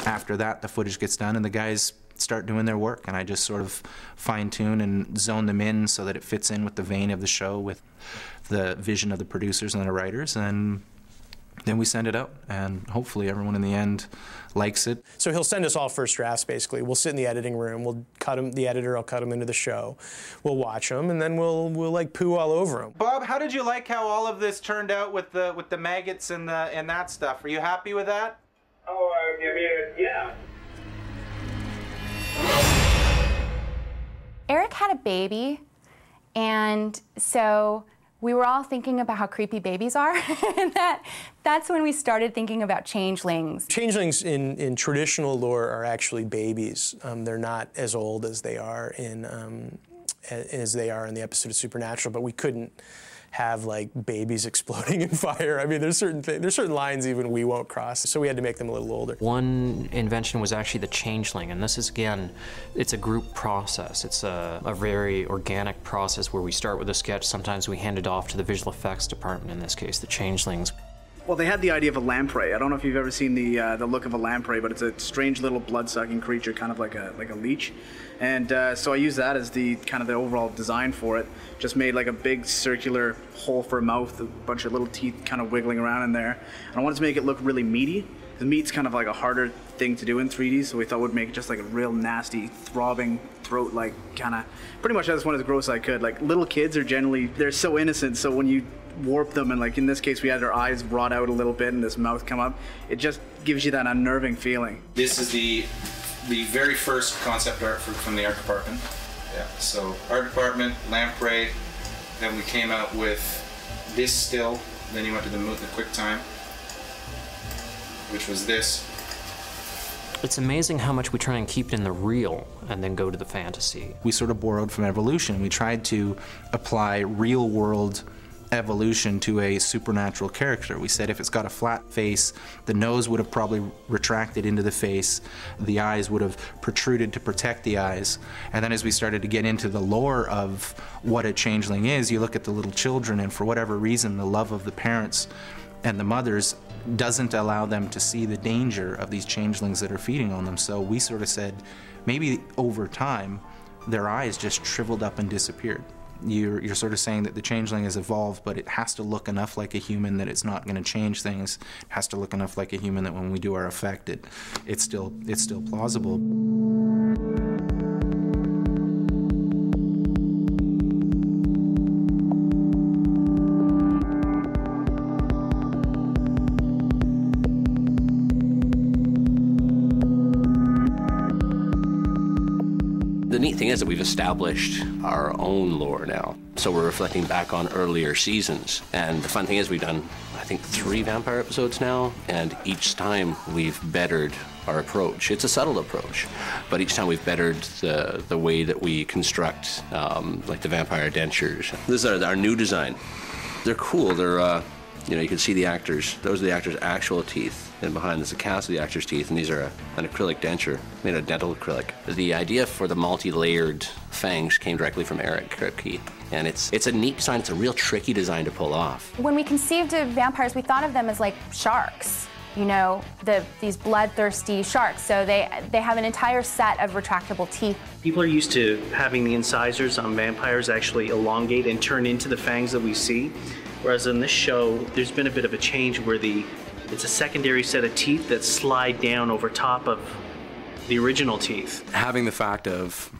after that, the footage gets done and the guys start doing their work, and I just sort of fine-tune and zone them in so that it fits in with the vein of the show, with the vision of the producers and the writers, and then we send it out, and hopefully everyone in the end likes it. So he'll send us all first drafts, basically. We'll sit in the editing room, we'll cut them, the editor will cut them into the show, we'll watch them, and then we'll like poo all over them. Bob, how did you like how all of this turned out with the maggots and that stuff? Are you happy with that? Oh, I mean, yeah. Eric had a baby, and so we were all thinking about how creepy babies are, and that's when we started thinking about changelings. Changelings in traditional lore are actually babies. They're not as old as they are in the episode of Supernatural, but we couldn't have like babies exploding in fire. I mean, there's certain lines even we won't cross, so we had to make them a little older. One invention was actually the changeling, and this is, again, it's a group process. It's a very organic process where we start with a sketch. Sometimes we hand it off to the visual effects department, in this case, the changelings. Well, they had the idea of a lamprey. I don't know if you've ever seen the look of a lamprey, but it's a strange little blood-sucking creature, kind of like a leech. And so I used that as the overall design for it. Just made like a big circular hole for a mouth, a bunch of little teeth kind of wiggling around in there. And I wanted to make it look really meaty. The meat's kind of like a harder thing to do in 3D, so we thought we'd make it just like a real nasty, throbbing throat, like kind of. Pretty much I just wanted as gross as I could. Like little kids are generally, they're so innocent, so when you warp them, and like in this case we had our eyes rot out a little bit and this mouth come up, it just gives you that unnerving feeling. This is the very first concept art from the art department. Yeah, so art department, lamprey, then we came out with this still, then you went to the QuickTime, which was this. It's amazing how much we try and keep it in the real and then go to the fantasy. We sort of borrowed from evolution. We tried to apply real world evolution to a supernatural character. We said if it's got a flat face, the nose would have probably retracted into the face, the eyes would have protruded to protect the eyes. And then as we started to get into the lore of what a changeling is, you look at the little children, and for whatever reason, the love of the parents and the mothers doesn't allow them to see the danger of these changelings that are feeding on them. So we sort of said, maybe over time, their eyes just shriveled up and disappeared. You're sort of saying that the changeling has evolved, but it has to look enough like a human that it's not going to change things. It has to look enough like a human that when we do our effect, it's still plausible. The neat thing is that we've established our own lore now. So we're reflecting back on earlier seasons. And the fun thing is we've done, I think, 3 vampire episodes now, and each time we've bettered our approach. It's a subtle approach, but each time we've bettered the way that we construct like the vampire dentures. This is our new design. They're cool. They're, you can see the actors. Those are the actors' actual teeth. And behind there's a cast of the actors' teeth, and these are an acrylic denture, made of dental acrylic. The idea for the multi-layered fangs came directly from Eric Kripke, and it's a neat design. It's a real tricky design to pull off. When we conceived of vampires, we thought of them as like sharks, these bloodthirsty sharks. So they have an entire set of retractable teeth. People are used to having the incisors on vampires actually elongate and turn into the fangs that we see, whereas in this show, there's been a bit of a change where it's a secondary set of teeth that slide down over top of the original teeth. Having the fact of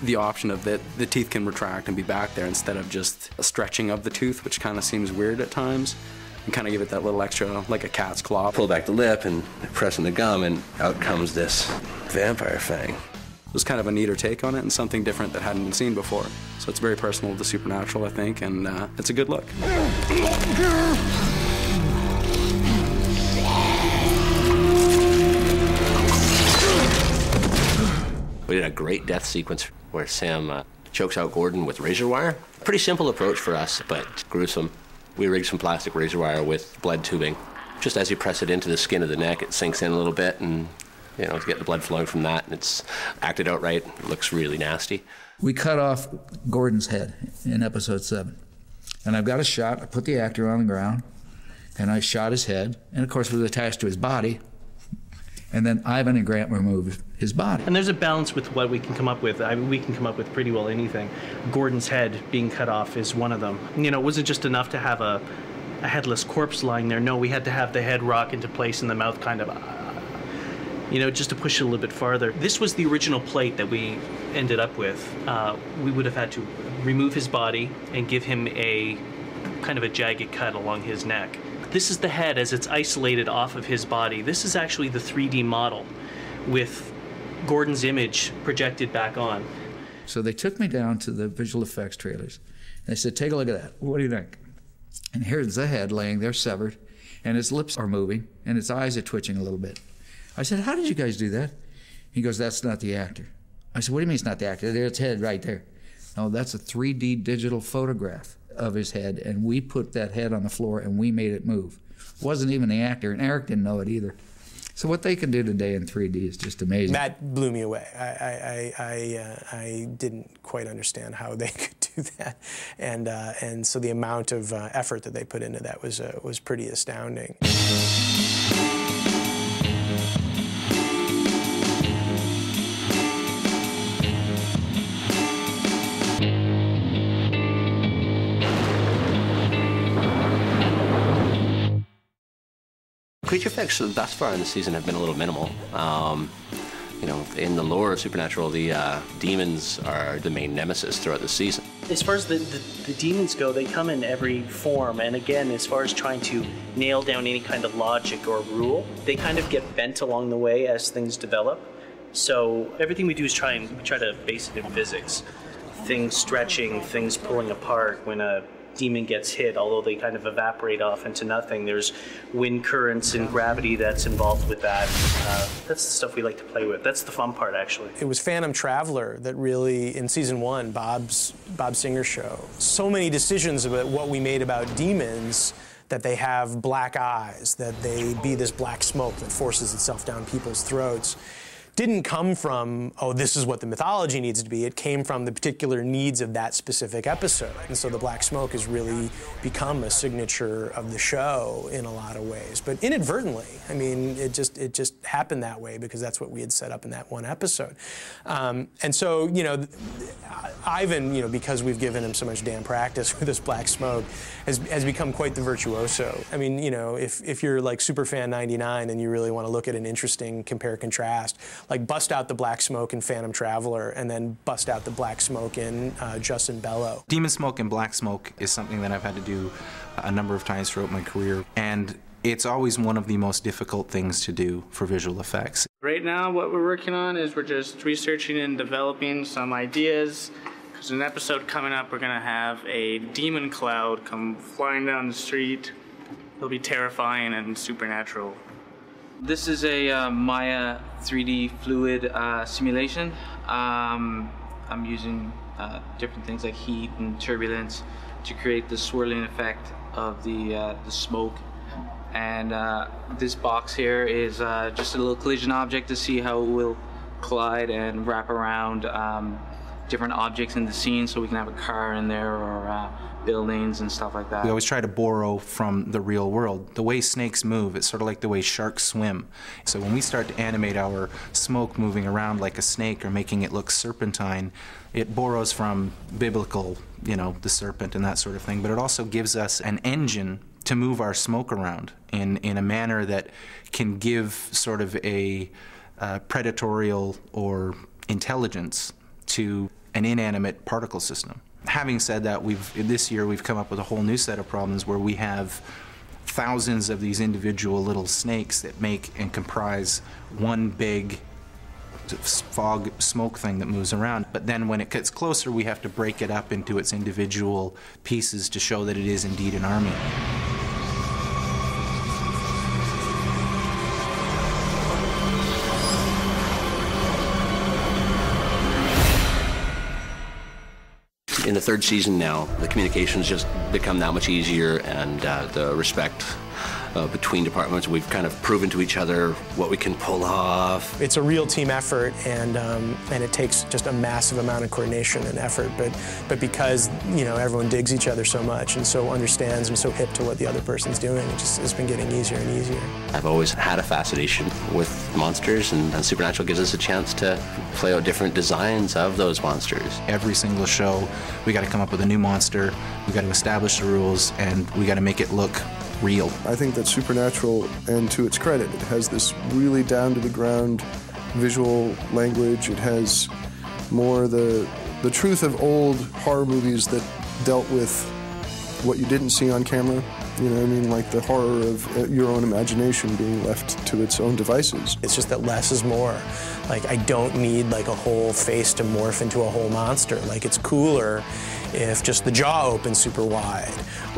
the option of that the teeth can retract and be back there instead of just a stretching of the tooth, which kind of seems weird at times, and kind of give it that little extra, like a cat's claw. Pull back the lip and press in the gum, and out comes this vampire fang. It was kind of a neater take on it and something different that hadn't been seen before. So it's very personal to Supernatural, I think, and it's a good look. We did a great death sequence where Sam chokes out Gordon with razor wire. Pretty simple approach for us, but gruesome. We rigged some plastic razor wire with blood tubing. Just as you press it into the skin of the neck, it sinks in a little bit, and to get the blood flowing from that, and it's acted out right. It looks really nasty. We cut off Gordon's head in episode 7. And I've got a shot. I put the actor on the ground, and I shot his head. And of course, it was attached to his body. And then Ivan and Grant removed his body. And there's a balance with what we can come up with. I mean, we can come up with pretty well anything. Gordon's head being cut off is one of them. You know, it wasn't just enough to have a headless corpse lying there. No, we had to have the head rock into place and the mouth kind of, you know, just to push it a little bit farther. This was the original plate that we ended up with. We would have had to remove his body and give him a kind of a jagged cut along his neck. This is the head as it's isolated off of his body. This is actually the 3D model with Gordon's image projected back on. So they took me down to the visual effects trailers, and they said, take a look at that. What do you think? And here's the head laying there severed, and its lips are moving, and its eyes are twitching a little bit. I said, how did you guys do that? He goes, that's not the actor. I said, what do you mean it's not the actor? There's its head right there. No, that's a 3D digital photograph of his head, and we put that head on the floor and we made it move. It wasn't even the actor, and Eric didn't know it either. So what they can do today in 3D is just amazing. That blew me away. I didn't quite understand how they could do that, and so the amount of effort that they put into that was pretty astounding. Creature effects thus far in the season have been a little minimal. You know, in the lore of Supernatural, the demons are the main nemesis throughout the season. As far as the demons go, they come in every form, and again, as far as trying to nail down any kind of logic or rule, they kind of get bent along the way as things develop. So everything we do is try to base it in physics. Things stretching, things pulling apart. When a demon gets hit, although they kind of evaporate off into nothing, there's wind currents and gravity that's involved with that. That's the stuff we like to play with. That's the fun part, actually. It was Phantom Traveler that really, in season 1, Bob Singer's show, so many decisions about what we made about demons, that they have black eyes, that they be this black smoke that forces itself down people's throats, didn't come from, oh, this is what the mythology needs to be. It came from the particular needs of that specific episode. And so the black smoke has really become a signature of the show in a lot of ways. But inadvertently, I mean, it just happened that way because that's what we had set up in that one episode. And so, you know, Ivan, you know, because we've given him so much damn practice with this black smoke, has become quite the virtuoso. I mean, you know, if you're like Superfan 99 and you really want to look at an interesting compare-contrast, like bust out the black smoke in Phantom Traveler and then bust out the black smoke in Justin Bellow. Demon smoke and black smoke is something that I've had to do a number of times throughout my career, and it's always one of the most difficult things to do for visual effects. Right now what we're working on is we're just researching and developing some ideas, because in an episode coming up we're going to have a demon cloud come flying down the street. It'll be terrifying and supernatural. This is a Maya 3D fluid simulation. I'm using different things like heat and turbulence to create the swirling effect of the smoke. And this box here is just a little collision object to see how it will collide and wrap around different objects in the scene, so we can have a car in there or buildings and stuff like that. We always try to borrow from the real world. The way snakes move, it's sort of like the way sharks swim. So when we start to animate our smoke moving around like a snake or making it look serpentine, it borrows from biblical, you know, the serpent and that sort of thing, but it also gives us an engine to move our smoke around in a manner that can give sort of a predatorial or intelligence to an inanimate particle system. Having said that, this year we've come up with a whole new set of problems where we have thousands of these individual little snakes that make and comprise one big fog smoke thing that moves around. But then when it gets closer, we have to break it up into its individual pieces to show that it is indeed an army. In the third season now, the communications just become that much easier, and the respect between departments. We've kind of proven to each other what we can pull off. It's a real team effort, and it takes just a massive amount of coordination and effort. But because everyone digs each other so much and so understands and so hip to what the other person's doing, it's been getting easier and easier. I've always had a fascination with monsters, and Supernatural gives us a chance to play out different designs of those monsters. Every single show, we got to come up with a new monster, we got to establish the rules, and we got to make it look real. I think that Supernatural, and to its credit, it has this really down-to-the-ground visual language. It has more the truth of old horror movies that dealt with what you didn't see on camera. You know what I mean? Like the horror of your own imagination being left to its own devices. It's just that less is more. Like, I don't need like a whole face to morph into a whole monster. Like, it's cooler if just the jaw opens super wide,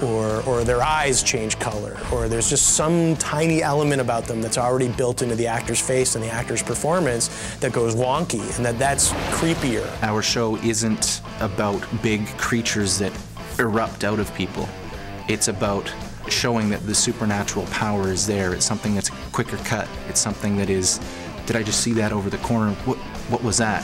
or their eyes change color, or there's just some tiny element about them that's already built into the actor's face and the actor's performance that goes wonky, and that's creepier. Our show isn't about big creatures that erupt out of people. It's about showing that the supernatural power is there. It's something that's a quicker cut. It's something that is, did I just see that over the corner? What was that?